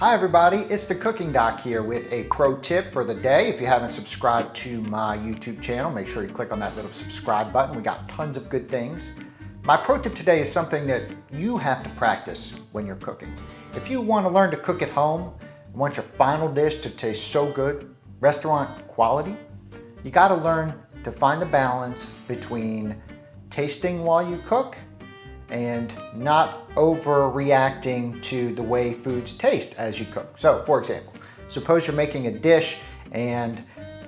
Hi everybody, it's the Cooking Doc here with a pro tip for the day. If you haven't subscribed to my YouTube channel, make sure you click on that little subscribe button. We got tons of good things. My pro tip today is something that you have to practice when you're cooking. If you want to learn to cook at home, and want your final dish to taste so good, restaurant quality, you got to learn to find the balance between tasting while you cook and not overreacting to the way foods taste as you cook. So for example, suppose you're making a dish and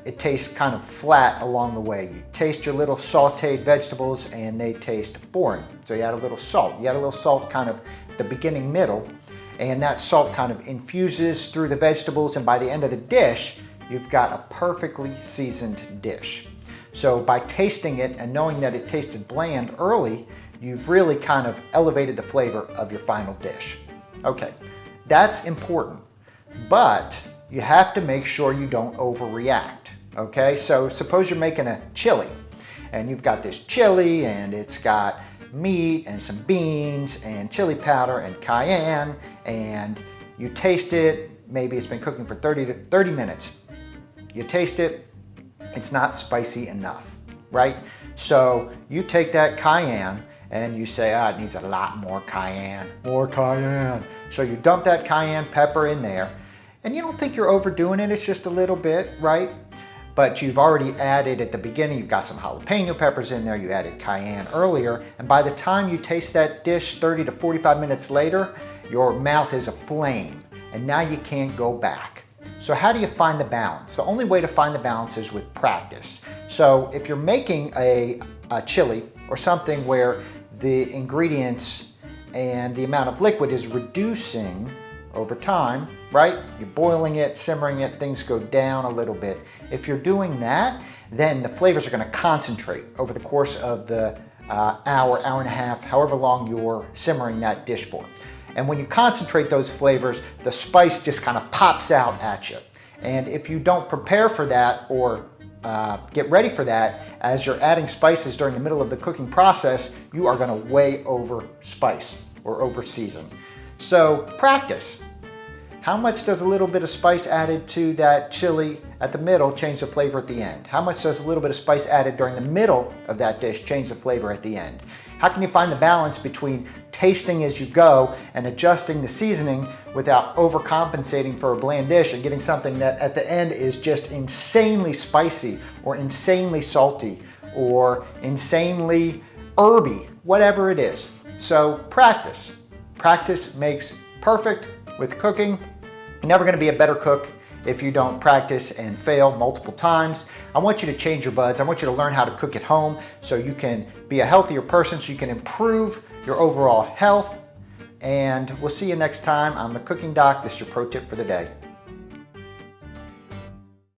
it tastes kind of flat along the way. You taste your little sauteed vegetables and they taste boring. So you add a little salt. You add a little salt kind of at the beginning, middle, and that salt kind of infuses through the vegetables, and by the end of the dish, you've got a perfectly seasoned dish. So by tasting it and knowing that it tasted bland early, you've really kind of elevated the flavor of your final dish. Okay, that's important, but you have to make sure you don't overreact, okay? So suppose you're making a chili, and you've got this chili, and it's got meat and some beans and chili powder and cayenne, and you taste it, maybe it's been cooking for 30 minutes. You taste it, it's not spicy enough, right? So you take that cayenne, and you say, it needs a lot more cayenne. More cayenne. So you dump that cayenne pepper in there, and you don't think you're overdoing it, it's just a little bit, right? But you've already added at the beginning, you've got some jalapeno peppers in there, you added cayenne earlier, and by the time you taste that dish 30 to 45 minutes later, your mouth is aflame, and now you can't go back. So how do you find the balance? The only way to find the balance is with practice. So if you're making a chili or something where the ingredients and the amount of liquid is reducing over time, right? You're boiling it, simmering it, things go down a little bit. If you're doing that, then the flavors are gonna concentrate over the course of the hour and a half, however long you're simmering that dish for. And when you concentrate those flavors, the spice just kind of pops out at you. And if you don't prepare for that or get ready for that, as you're adding spices during the middle of the cooking process, you are gonna way over spice or over season. So practice. How much does a little bit of spice added to that chili at the middle change the flavor at the end? How much does a little bit of spice added during the middle of that dish change the flavor at the end? How can you find the balance between tasting as you go and adjusting the seasoning without overcompensating for a bland dish and getting something that at the end is just insanely spicy or insanely salty or insanely herby, whatever it is. So practice. Practice makes perfect with cooking. You're never gonna be a better cook if you don't practice and fail multiple times. I want you to change your buds. I want you to learn how to cook at home so you can be a healthier person, so you can improve your overall health. And we'll see you next time on the Cooking Doc. This is your pro tip for the day.